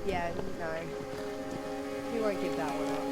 Yeah, no. He won't give that one up.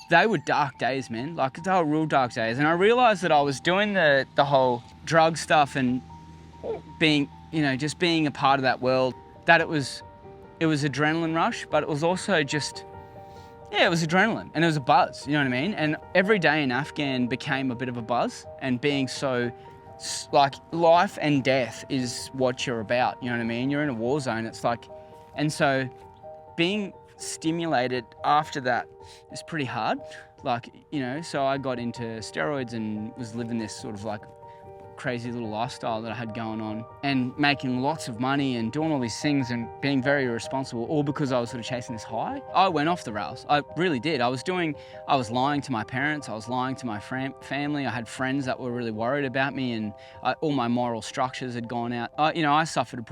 They were dark days, man. Like, they were real dark days. And I realised that I was doing the whole drug stuff and being, just being a part of that world, that it was adrenaline rush, but it was also just, it was adrenaline and it was a buzz, you know what I mean? And every day in Afghan became a bit of a buzz, and being so, like, life and death is what you're about, you know what I mean? You're in a war zone, it's like, and so being stimulated after that is pretty hard. Like, so I got into steroids and was living this sort of like crazy little lifestyle that I had going on, and making lots of money and doing all these things and being very irresponsible, all because I was sort of chasing this high. I went off the rails. I really did. I was lying to my parents. I was lying to my family. I had friends that were really worried about me, and all my moral structures had gone out. I suffered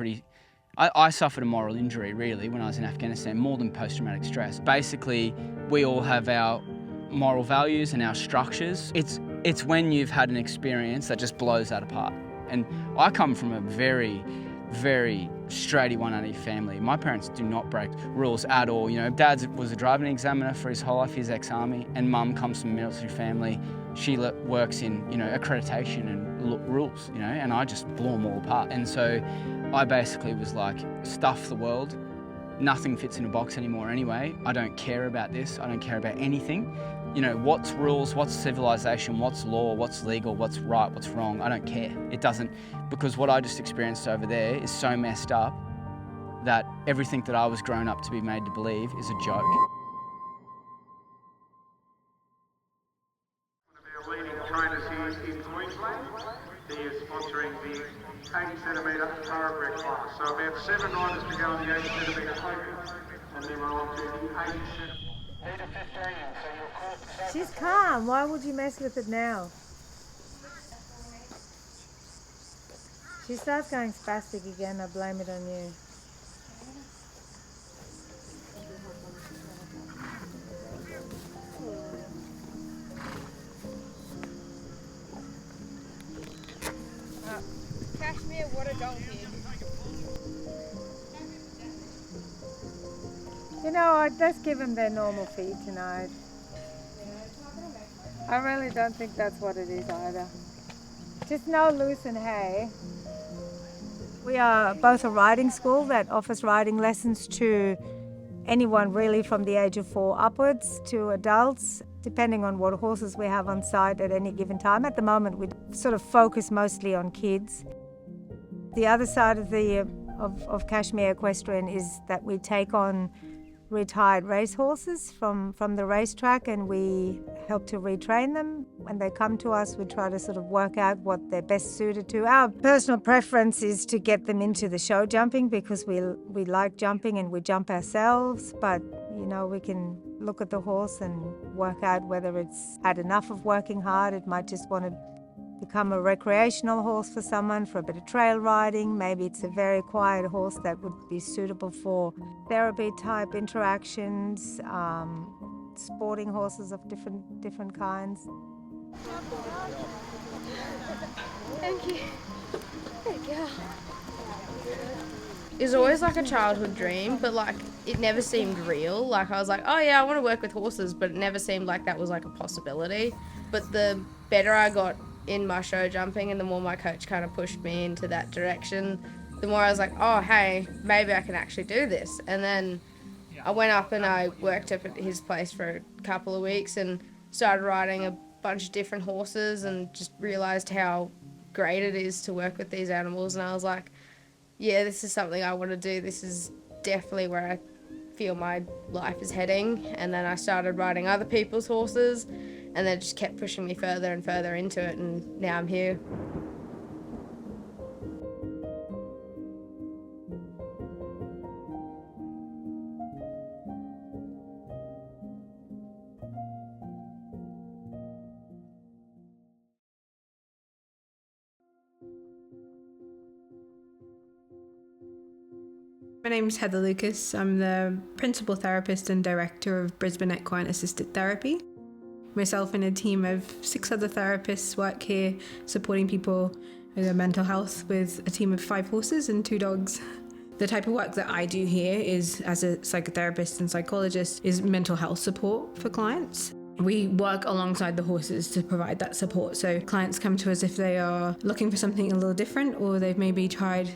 I suffered a moral injury, really, when I was in Afghanistan, more than post-traumatic stress. Basically, we all have our moral values and our structures. It's when you've had an experience that just blows that apart. And I come from a very, very straighty 180 family. My parents do not break rules at all. Dad was a driving examiner for his whole life. He's ex-army, and Mum comes from a military family. She works in, accreditation and rules, and I just blew them all apart. And so I basically was like, stuff the world. Nothing fits in a box anymore anyway. I don't care about this. I don't care about anything. What's rules, what's civilization, what's law, what's legal, what's right, what's wrong. I don't care. It doesn't, because what I just experienced over there is so messed up that everything that I was grown up to be made to believe is a joke. One of our leading trainers here in Queensland. He is sponsoring the 80cm thoroughbred class. So about 7 riders to go in the 80cm focus, and then we're on to the 80cm. She's calm. Why would you mess with it now? She starts going spastic again. I blame it on you. Cashmere, what a donkey. Let's give them their normal feed tonight. I really don't think that's what it is either. Just no loose and hay. We are both a riding school that offers riding lessons to anyone really from the age of 4 upwards to adults, depending on what horses we have on site at any given time. At the moment, we sort of focus mostly on kids. The other side of Cashmere Equestrian is that we take on retired racehorses from the racetrack, and we help to retrain them. When they come to us, we try to sort of work out what they're best suited to. Our personal preference is to get them into the show jumping because we like jumping and we jump ourselves, but we can look at the horse and work out whether it's had enough of working hard. It might just want to become a recreational horse for someone, for a bit of trail riding. Maybe it's a very quiet horse that would be suitable for therapy type interactions, sporting horses of different kinds. Thank you. Good girl. It was always like a childhood dream, but like it never seemed real. Like I was like, oh yeah, I want to work with horses, but it never seemed like that was like a possibility. But the better I got in my show jumping and the more my coach kind of pushed me into that direction, the more I was like, oh hey, maybe I can actually do this. And then I went up and I worked up at his place for a couple of weeks and started riding a bunch of different horses and just realised how great it is to work with these animals. And I was like, yeah, this is something I want to do. This is definitely where I feel my life is heading. And then I started riding other people's horses, and then just kept pushing me further and further into it, and now I'm here. My name's Heather Lucas. I'm the Principal Therapist and Director of Brisbane Equine Assisted Therapy. Myself and a team of 6 other therapists work here supporting people with their mental health with a team of 5 horses and 2 dogs. The type of work that I do here is, as a psychotherapist and psychologist, is mental health support for clients. We work alongside the horses to provide that support. So clients come to us if they are looking for something a little different, or they've maybe tried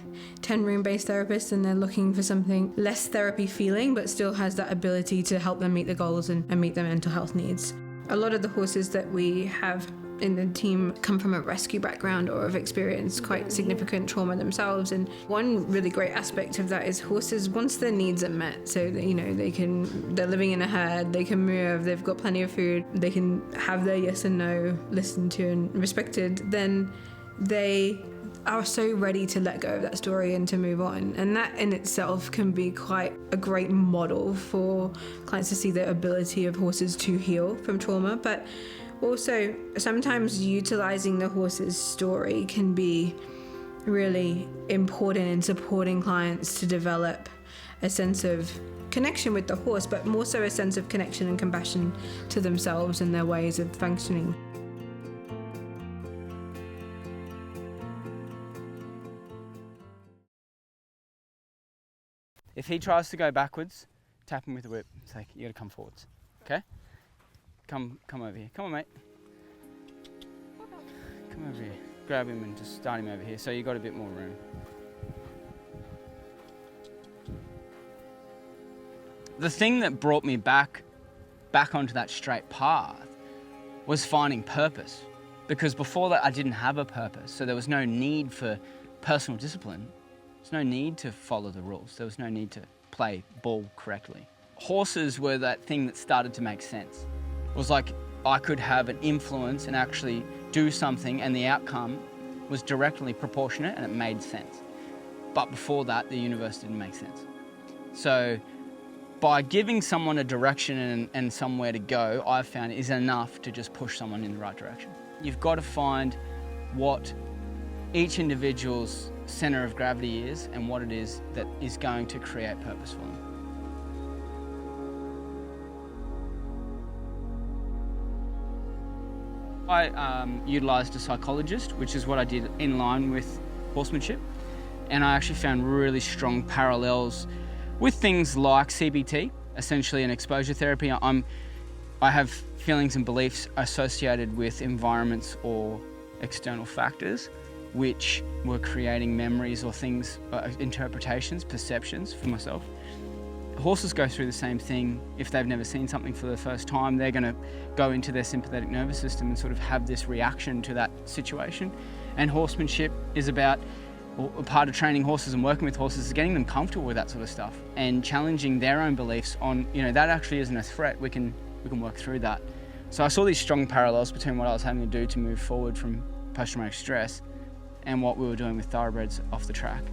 10 room-based therapists and they're looking for something less therapy feeling, but still has that ability to help them meet the goals and meet their mental health needs. A lot of the horses that we have in the team come from a rescue background or have experienced quite significant trauma themselves. And one really great aspect of that is horses, once their needs are met, so that, you know, they're living in a herd, they can move, they've got plenty of food, they can have their yes and no listened to and respected, then they are so ready to let go of that story and to move on. And that in itself can be quite a great model for clients to see the ability of horses to heal from trauma. But also, sometimes utilising the horse's story can be really important in supporting clients to develop a sense of connection with the horse, but more so a sense of connection and compassion to themselves and their ways of functioning. If he tries to go backwards, tap him with the whip. It's like, you gotta come forwards, okay? Come over here. Come on, mate. Come over here. Grab him and just start him over here so you got a bit more room. The thing that brought me back onto that straight path was finding purpose. Because before that, I didn't have a purpose. So there was no need for personal discipline. There's no need to follow the rules. There was no need to play ball correctly. Horses were that thing that started to make sense. It was like I could have an influence and actually do something, and the outcome was directly proportionate and it made sense. But before that, the universe didn't make sense. So by giving someone a direction and somewhere to go, I've found is enough to just push someone in the right direction. You've got to find what each individual's center of gravity is and what it is that is going to create purpose for them. I utilised a psychologist, which is what I did in line with horsemanship, and I actually found really strong parallels with things like CBT, essentially an exposure therapy. I have feelings and beliefs associated with environments or external factors which were creating memories or things, interpretations, perceptions for myself. Horses go through the same thing. If they've never seen something for the first time, they're going to go into their sympathetic nervous system and sort of have this reaction to that situation. And horsemanship is about, or part of training horses and working with horses is getting them comfortable with that sort of stuff and challenging their own beliefs on, you know, that actually isn't a threat. We can work through that. So I saw these strong parallels between what I was having to do to move forward from post-traumatic stress and what we were doing with thoroughbreds off the track.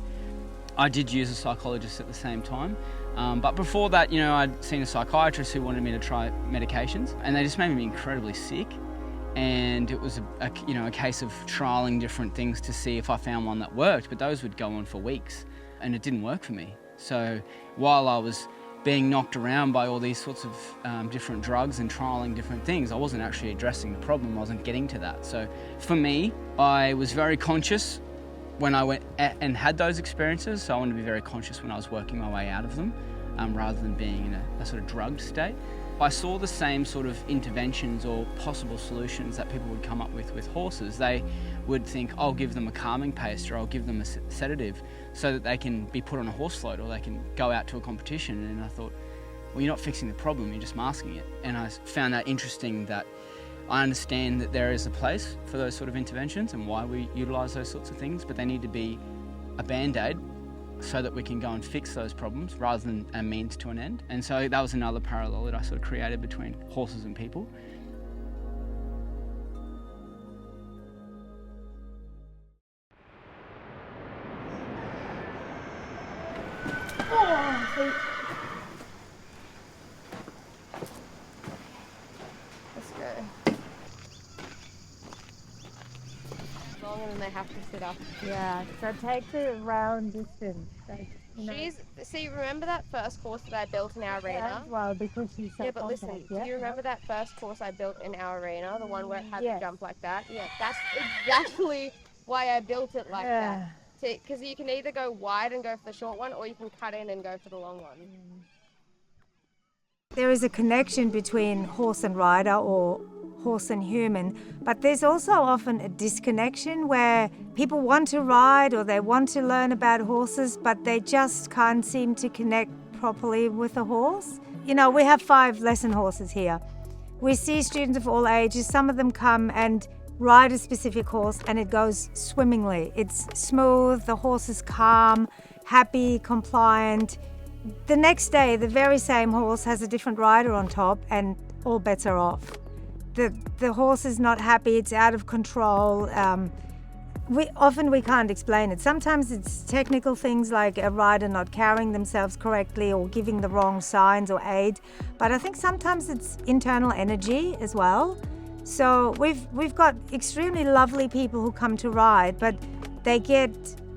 I did use a psychologist at the same time, but before that, you know, I'd seen a psychiatrist who wanted me to try medications, and they just made me incredibly sick. And it was a case of trialing different things to see if I found one that worked, but those would go on for weeks, and it didn't work for me. So while I was being knocked around by all these sorts of different drugs and trialing different things, I wasn't actually addressing the problem. I wasn't getting to that. So for me, I was very conscious when I went and had those experiences, so I wanted to be very conscious when I was working my way out of them, rather than being in a sort of drugged state. I saw the same sort of interventions or possible solutions that people would come up with horses. They would think, I'll give them a calming paste or I'll give them a sedative so that they can be put on a horse float or they can go out to a competition. And I thought, well, you're not fixing the problem, you're just masking it. And I found that interesting, that I understand that there is a place for those sort of interventions and why we utilise those sorts of things, but they need to be a band-aid so that we can go and fix those problems rather than a means to an end. And so that was another parallel that I sort of created between horses and people. Let's go. Long and then they have to sit up. Yeah, so it takes a round distance. Like, See, remember that first course that I built in our arena? well, because she's so Yeah, but listen, compact, do you remember that first course I built in our arena, the one where it had Yes. to jump like that? Yeah, that's exactly why I built it like that. Because you can either go wide and go for the short one, or you can cut in and go for the long one. There is a connection between horse and rider or horse and human, but there's also often a disconnection where people want to ride or they want to learn about horses, but they just can't seem to connect properly with a horse. You know, we have 5 lesson horses here. We see students of all ages. Some of them come and ride a specific horse and it goes swimmingly. It's smooth, the horse is calm, happy, compliant. The next day, the very same horse has a different rider on top and all bets are off. The horse is not happy, it's out of control. We can't explain it. Sometimes it's technical things like a rider not carrying themselves correctly or giving the wrong signs or aid. But I think sometimes it's internal energy as well. So we've got extremely lovely people who come to ride, but they get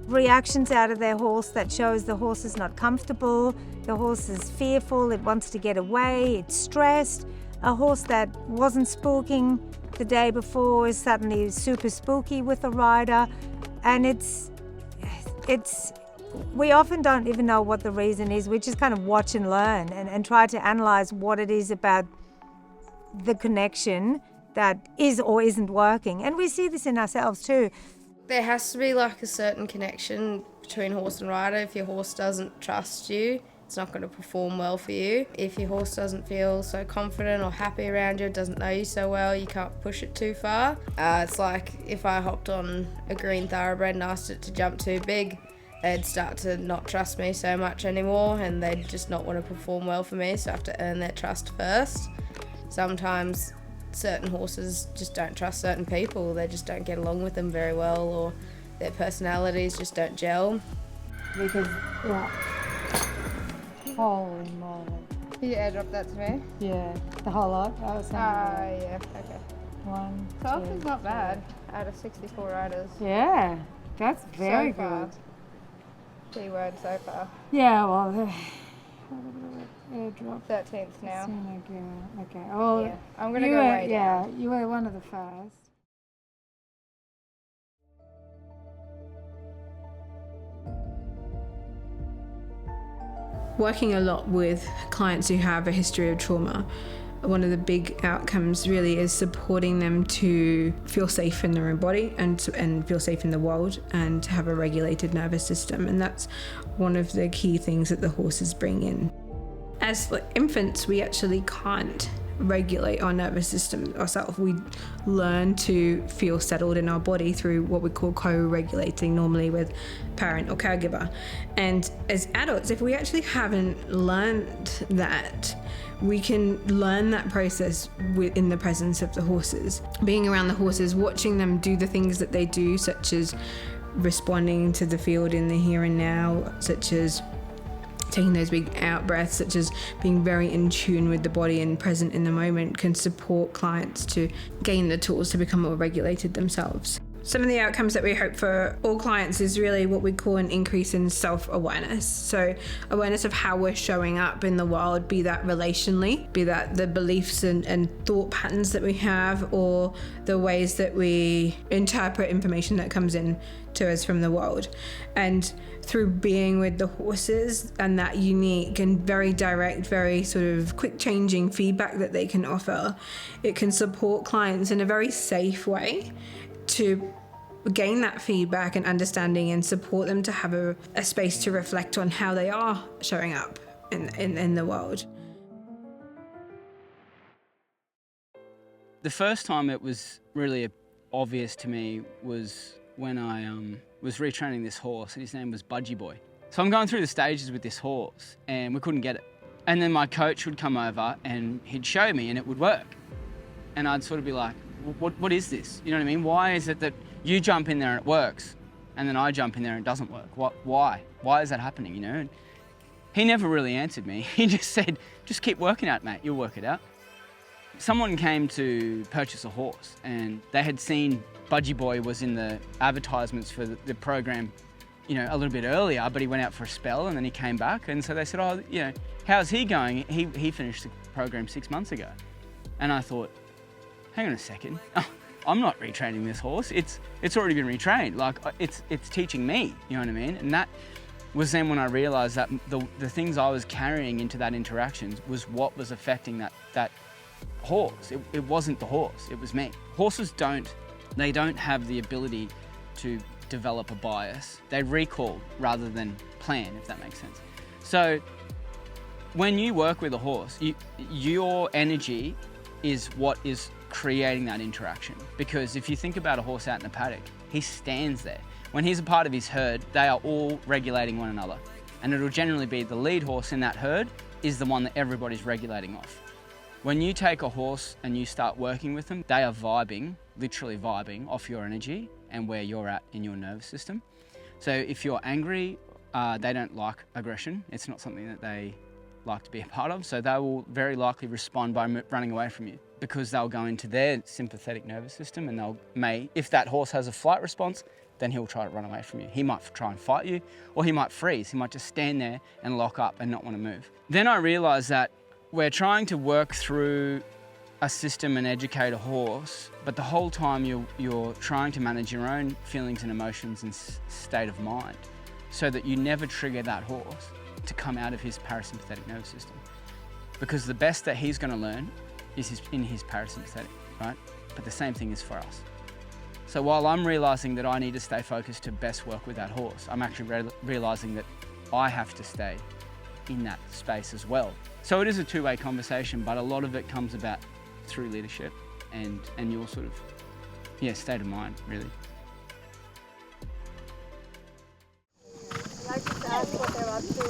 reactions out of their horse that shows the horse is not comfortable, the horse is fearful, it wants to get away, it's stressed. A horse that wasn't spooking the day before is suddenly super spooky with a rider, and we often don't even know what the reason is. We just kind of watch and learn and try to analyze what it is about the connection that is or isn't working. And we see this in ourselves too. There has to be like a certain connection between horse and rider. If your horse doesn't trust you, it's not going to perform well for you. If your horse doesn't feel so confident or happy around you, it doesn't know you so well, you can't push it too far. It's like if I hopped on a green thoroughbred and asked it to jump too big, they'd start to not trust me so much anymore and they'd just not want to perform well for me, so I have to earn their trust first. Sometimes certain horses just don't trust certain people, they just don't get along with them very well, or their personalities just don't gel. Because, yeah. Holy moly. Can you airdrop that to me? Yeah, the whole lot. Yeah, okay. 1, 12 2, is not bad out of 64 riders. Yeah, that's very So far. good. Keyword so far. Yeah, well, airdrop. 13th now. Okay. Oh, Yeah, I'm gonna go way down. Yeah, you were one of the first. Working a lot with clients who have a history of trauma, one of the big outcomes really is supporting them to feel safe in their own body and feel safe in the world and to have a regulated nervous system. And that's one of the key things that the horses bring in. As infants, we actually can't regulate our nervous system ourselves. We learn to feel settled in our body through what we call co-regulating, normally with parent or caregiver. And as adults, if we actually haven't learned that, we can learn that process in the presence of the horses. Being around the horses, watching them do the things that they do, such as responding to the field in the here and now, such as taking those big out breaths, such as being very in tune with the body and present in the moment, can support clients to gain the tools to become more regulated themselves. Some of the outcomes that we hope for all clients is really what we call an increase in self-awareness. So awareness of how we're showing up in the world, be that relationally, be that the beliefs and thought patterns that we have, or the ways that we interpret information that comes in to us from the world. And through being with the horses and that unique and very direct, very sort of quick changing feedback that they can offer, it can support clients in a very safe way to gain that feedback and understanding and support them to have a space to reflect on how they are showing up in the world. The first time it was really obvious to me was when I was retraining this horse, and his name was Budgie Boy. So I'm going through the stages with this horse and we couldn't get it. And then my coach would come over and he'd show me and it would work. And I'd sort of be like, what is this? You know what I mean? Why is it that you jump in there and it works and then I jump in there and it doesn't work? Why? Why is that happening, you know? And he never really answered me. He just said, just keep working at it, mate, you'll work it out. Someone came to purchase a horse and they had seen Budgie Boy was in the advertisements for the program, you know, a little bit earlier, but he went out for a spell and then he came back. And so they said, oh, you know, how's he going? He finished the program 6 months ago. And I thought, hang on a second, I'm not retraining this horse. It's already been retrained. Like it's teaching me, you know what I mean? And that was then when I realized that the things I was carrying into that interaction was what was affecting that horse. It wasn't the horse, it was me. Horses don't have the ability to develop a bias. They recall rather than plan, if that makes sense. So when you work with a horse, your energy is what is creating that interaction. Because if you think about a horse out in the paddock, he stands there. When he's a part of his herd, they are all regulating one another. And it'll generally be the lead horse in that herd is the one that everybody's regulating off. When you take a horse and you start working with them, they are vibing, literally vibing off your energy and where you're at in your nervous system. So if you're angry, they don't like aggression. It's not something that they like to be a part of. So they will very likely respond by running away from you because they'll go into their sympathetic nervous system and if that horse has a flight response, then he'll try to run away from you. He might try and fight you, or he might freeze. He might just stand there and lock up and not want to move. Then I realized that we're trying to work through a system and educate a horse, but the whole time you're trying to manage your own feelings and emotions and state of mind so that you never trigger that horse to come out of his parasympathetic nervous system. Because the best that he's going to learn is in his parasympathetic, right? But the same thing is for us. So while I'm realizing that I need to stay focused to best work with that horse, I'm actually realizing that I have to stay in that space as well. So it is a two-way conversation, but a lot of it comes about through leadership and your sort of, state of mind, really. I'd like to ask what they're up to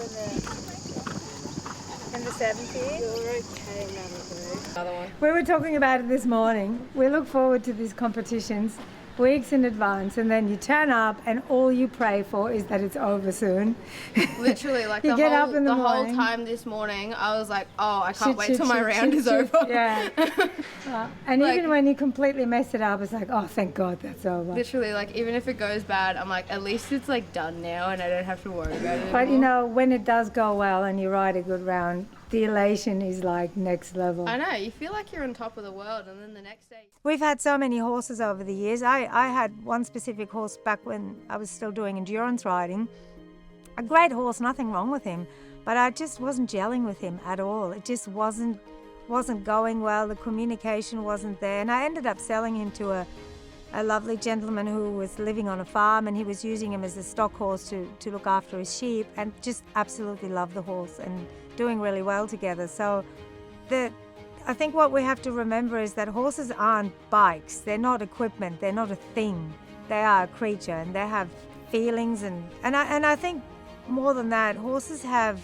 in the 70s. Another one. We were talking about it this morning. We look forward to these competitions weeks in advance, and then you turn up and all you pray for is that it's over soon. Literally, like You get up in the whole morning. time this morning, I was like, oh, I can't Shit, wait shit, till my shit, round shit, is shit. over. Yeah. And Like- even when you completely mess it up, it's like, oh, thank God that's over. Literally, like, even if it goes bad, I'm like, at least it's like done now and I don't have to worry about it But you anymore. know, when it does go well and you ride a good round, the elation is like next level. I know, you feel like you're on top of the world, and then the next day. We've had so many horses over the years. I had one specific horse back when I was still doing endurance riding. A great horse, nothing wrong with him, but I just wasn't gelling with him at all. It just wasn't going well. The communication wasn't there, and I ended up selling him to a lovely gentleman who was living on a farm, and he was using him as a stock horse to look after his sheep, and just absolutely loved the horse and doing really well together. So I think what we have to remember is that horses aren't bikes. They're not equipment. They're not a thing. They are a creature, and they have feelings. And I think more than that, horses have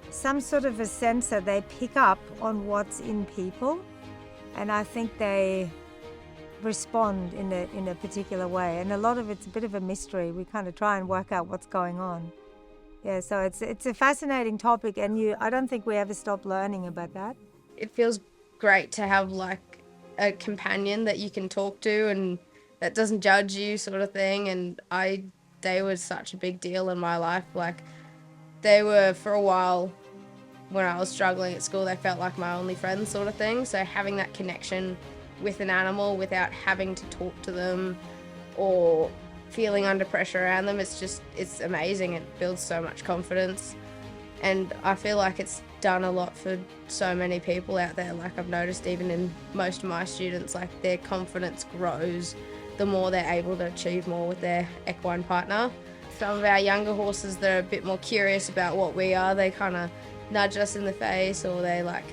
some sort of a sensor. They pick up on what's in people, and I think they respond in a particular way. And a lot of it's a bit of a mystery. We kind of try and work out what's going on. Yeah, so it's a fascinating topic, and I don't think we ever stop learning about that. It feels great to have like a companion that you can talk to and that doesn't judge you, sort of thing. And they were such a big deal in my life. Like, they were, for a while when I was struggling at school, they felt like my only friends, sort of thing. So having that connection with an animal without having to talk to them or feeling under pressure around them, it's amazing. It builds so much confidence. And I feel like it's done a lot for so many people out there. Like I've noticed even in most of my students, like their confidence grows the more they're able to achieve more with their equine partner. Some of our younger horses that are a bit more curious about what we are, they kind of nudge us in the face, or they like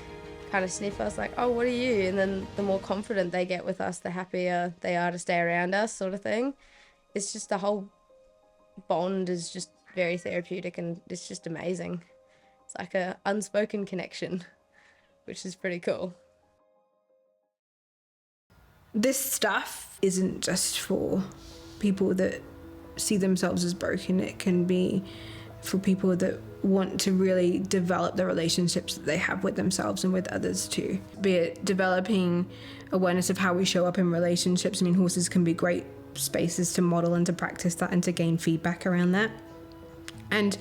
kind of sniff us like, oh, what are you? And then the more confident they get with us, the happier they are to stay around us, sort of thing. It's just the whole bond is just very therapeutic, and it's just amazing. It's like a unspoken connection, which is pretty cool. This stuff isn't just for people that see themselves as broken. It can be for people that want to really develop the relationships that they have with themselves and with others too. Be it developing awareness of how we show up in relationships. I mean, horses can be great spaces to model and to practice that and to gain feedback around that. And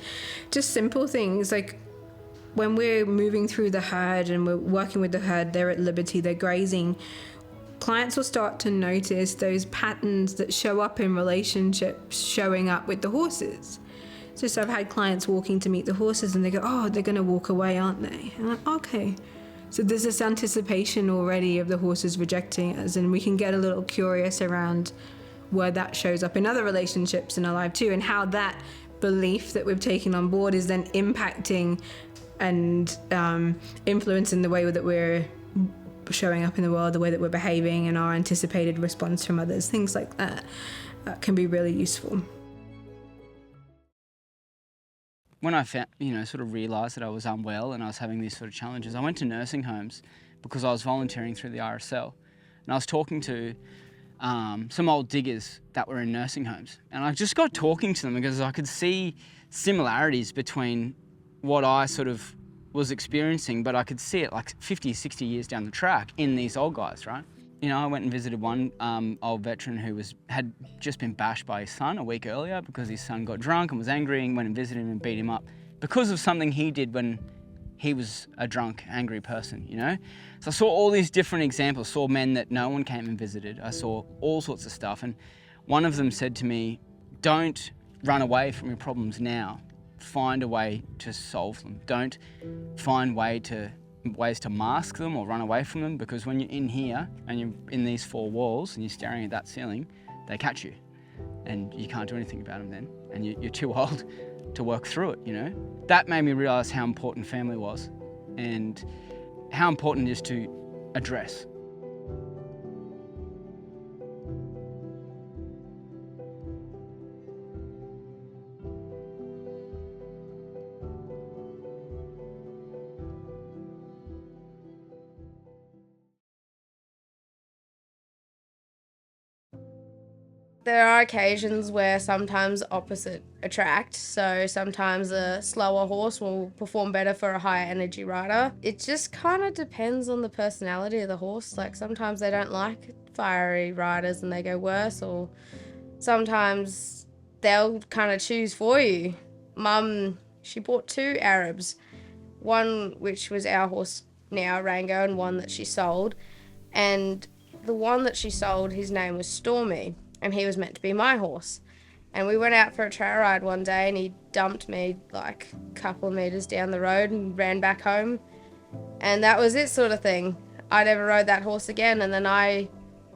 just simple things like when we're moving through the herd and we're working with the herd, they're at liberty, they're grazing, clients will start to notice those patterns that show up in relationships showing up with the horses. So I've had clients walking to meet the horses and they go, oh, they're going to walk away, aren't they? And I'm like, okay. So there's this anticipation already of the horses rejecting us, and we can get a little curious around where that shows up in other relationships in our life too, and how that belief that we've taken on board is then impacting and influencing the way that we're showing up in the world, the way that we're behaving, and our anticipated response from others. Things like that can be really useful. When I found, sort of realised that I was unwell and I was having these sort of challenges, I went to nursing homes because I was volunteering through the RSL, and I was talking to some old diggers that were in nursing homes, and I just got talking to them because I could see similarities between what I sort of was experiencing, but I could see it like 50, 60 years down the track in these old guys, right? I went and visited one old veteran who had just been bashed by his son a week earlier because his son got drunk and was angry, and went and visited him and beat him up because of something he did when he was a drunk, angry person, So I saw all these different examples, saw men that no one came and visited. I saw all sorts of stuff, and one of them said to me, don't run away from your problems now. Find a way to solve them. Don't find ways to mask them or run away from them, because when you're in here and you're in these four walls and you're staring at that ceiling, they catch you and you can't do anything about them then, and you're too old to work through it, That made me realise how important family was and how important it is to address. There are occasions where sometimes opposite attract, so sometimes a slower horse will perform better for a higher energy rider. It just kind of depends on the personality of the horse. Like sometimes they don't like fiery riders and they go worse, or sometimes they'll kind of choose for you. Mum, she bought 2 Arabs, one which was our horse now, Rango, and one that she sold. And the one that she sold, his name was Stormy, and he was meant to be my horse. And we went out for a trail ride one day and he dumped me like a couple of metres down the road and ran back home. And that was it, sort of thing. I never rode that horse again, and then I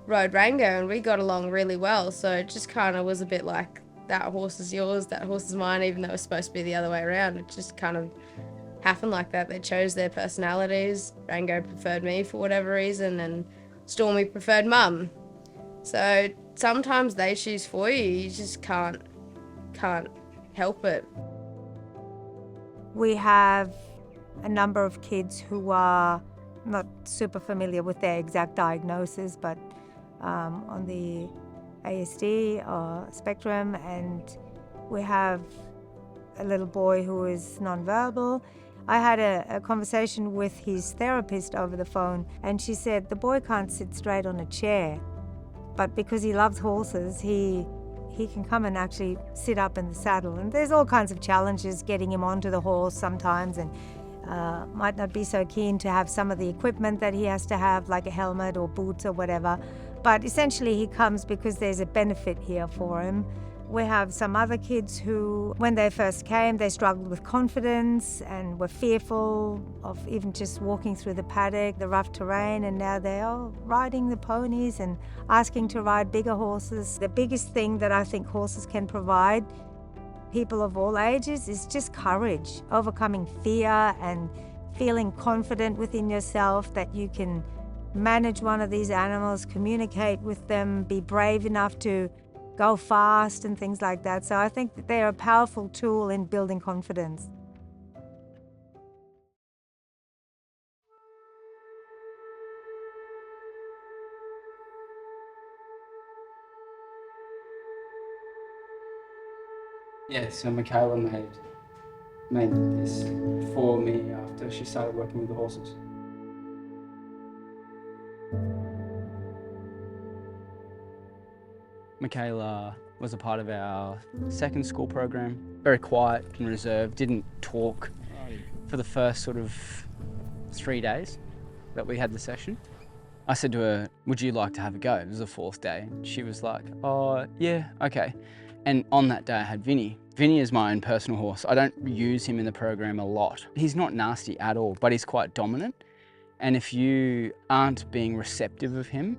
rode Rango and we got along really well. So it just kind of was a bit like, that horse is yours, that horse is mine, even though it was supposed to be the other way around. It just kind of happened like that. They chose their personalities. Rango preferred me for whatever reason, and Stormy preferred Mum. So sometimes they choose for you. You just can't help it. We have a number of kids who are not super familiar with their exact diagnosis, but on the ASD or spectrum, and we have a little boy who is nonverbal. I had a conversation with his therapist over the phone, and she said the boy can't sit straight on a chair, but because he loves horses, he can come and actually sit up in the saddle. And there's all kinds of challenges getting him onto the horse sometimes, and might not be so keen to have some of the equipment that he has to have, like a helmet or boots or whatever. But essentially he comes because there's a benefit here for him. We have some other kids who, when they first came, they struggled with confidence and were fearful of even just walking through the paddock, the rough terrain, and now they are riding the ponies and asking to ride bigger horses. The biggest thing that I think horses can provide people of all ages is just courage, overcoming fear and feeling confident within yourself that you can manage one of these animals, communicate with them, be brave enough to go fast and things like that. So I think that they're a powerful tool in building confidence. Yeah, so Michaela made this for me after she started working with the horses. Michaela was a part of our second school program. Very quiet and reserved, didn't talk for the first sort of 3 days that we had the session. I said to her, would you like to have a go? It was the fourth day. She was like, oh, yeah, okay. And on that day I had Vinny. Vinny is my own personal horse. I don't use him in the program a lot. He's not nasty at all, but he's quite dominant. And if you aren't being receptive of him,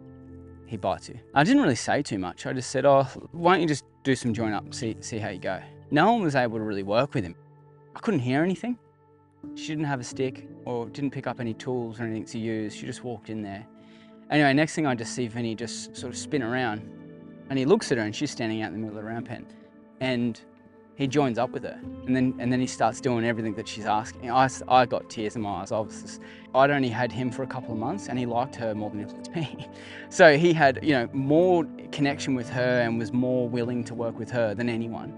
he bites you. I didn't really say too much. I just said, oh, why don't you just do some join up and see how you go. No one was able to really work with him. I couldn't hear anything. She didn't have a stick or didn't pick up any tools or anything to use. She just walked in there. Anyway, next thing I just see Vinny just sort of spin around and he looks at her and she's standing out in the middle of the round pen and he joins up with her and then he starts doing everything that she's asking. I got tears in my eyes. I'd only had him for a couple of months and he liked her more than he liked me. So he had, more connection with her and was more willing to work with her than anyone.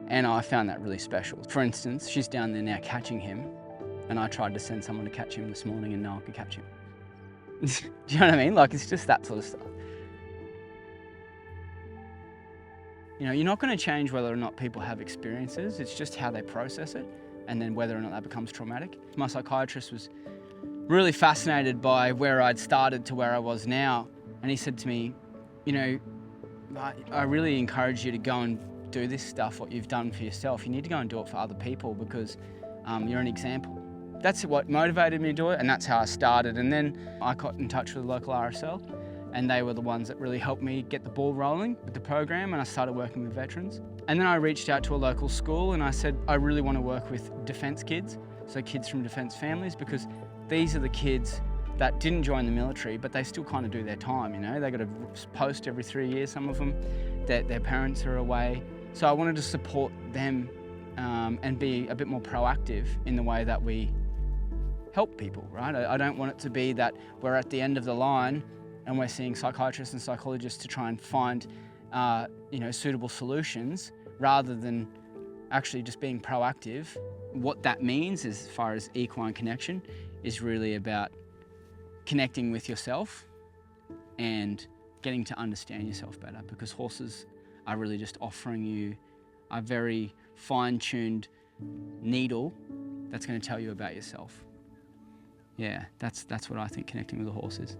And I found that really special. For instance, she's down there now catching him and I tried to send someone to catch him this morning and no one could catch him. Do you know what I mean? Like, it's just that sort of stuff. You're not going to change whether or not people have experiences. It's just how they process it and then whether or not that becomes traumatic. My psychiatrist was really fascinated by where I'd started to where I was now. And he said to me, I really encourage you to go and do this stuff, what you've done for yourself. You need to go and do it for other people because you're an example. That's what motivated me to do it, and that's how I started. And then I got in touch with the local RSL, and they were the ones that really helped me get the ball rolling with the program, and I started working with veterans. And then I reached out to a local school and I said, I really want to work with defence kids, so kids from defence families, because these are the kids that didn't join the military, but they still kind of do their time, They got to post every 3 years, some of them, their parents are away. So I wanted to support them and be a bit more proactive in the way that we help people, right? I don't want it to be that we're at the end of the line and we're seeing psychiatrists and psychologists to try and find, suitable solutions rather than actually just being proactive. What that means as far as equine connection is really about connecting with yourself and getting to understand yourself better, because horses are really just offering you a very fine-tuned needle that's going to tell you about yourself. Yeah, that's what I think connecting with a horse is.